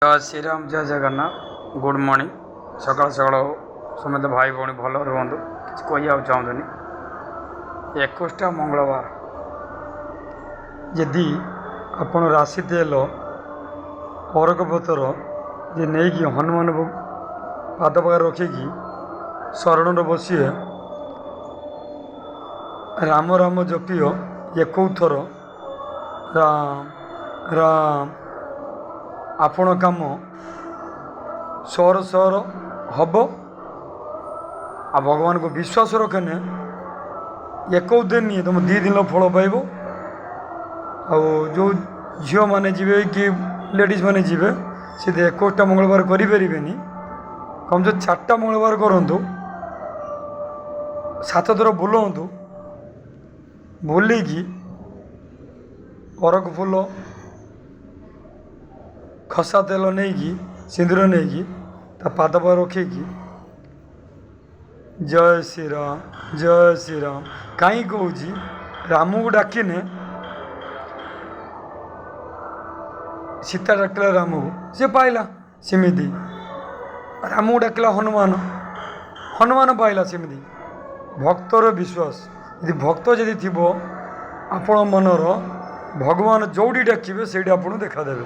जय श्रीराम जय Jagannath good morning सकाल सकाल समस्त भाई भौणी भल रुहतु कि कह चाहूनी 21टा मंगलवार यदि आपण राशि तेल अरक पतर जे नहीं कि हनुमान पाद पाखे रखिकी शरण बसिए राम राम जपिय 21 थर राम राम आपण काम सहर सहर हम आ भगवान को विश्वास रखेने 21 दिन नहीं तुम 2 दिन फल पाइब आ जो झील मैंने जीवे कि लेडीज मैंने जीवे सी 21टा मंगलवार करें कम से 4टा मंगलवार करूँ 7 थर बुलाऊँ बुलिकी अरक फूल खसा तेल नहीं सिंदूर नहीं पाद पर रखिकी जय श्री राम कहीं कहूँ राम को डाकिने सीता डाकिला राम को सी पाइला सेमती राम को डाकिला हनुमान पाइला सेमती भक्तर विश्वास यदि भक्त जदि थी आपण मनर भगवान जोड़ी डाकिबे से आपको देखादेवे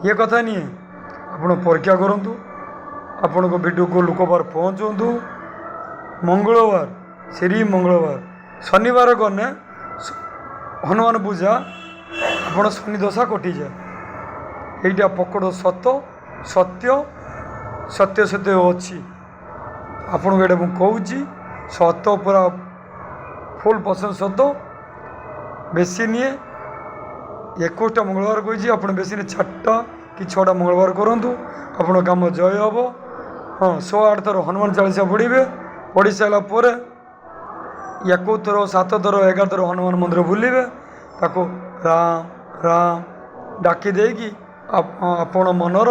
ये कथा नहीं आप परीक्षा करूँ आपण को वीडियो को लोक पार पहुँचू मंगलवार श्री मंगलवार शनिवार गने हनुमान पूजा आप शनि दशा कटि जाए यहाँ पकड़ सत सत्य सत्य सत्य अच्छी आपन को मुझे कहूँ सत पूरा फुल परसेंट सत बेसी नहीं 21टा मंगलवार कही आप बेसी 4टा कि 6टा मंगलवार करूँ आपण काम जय हम हाँ 108 थर हनुमान चालीसा पढ़े पढ़ी सारापर 21 थर 7 थर 11 थर हनुमान मंदिर बुलवे ताको राम राम डाकी देकी आपण मनर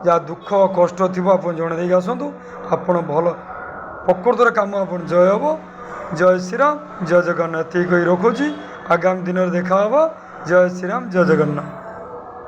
जहाँ दुख कष्ट थी आप जन दे आसतु आपण भल प्रकृतर काम आप जय हम जय श्रीराम जय जगन्नाथ कही रखुची आगामी दिन में देखा जय श्रीराम जय जगन्नाथ।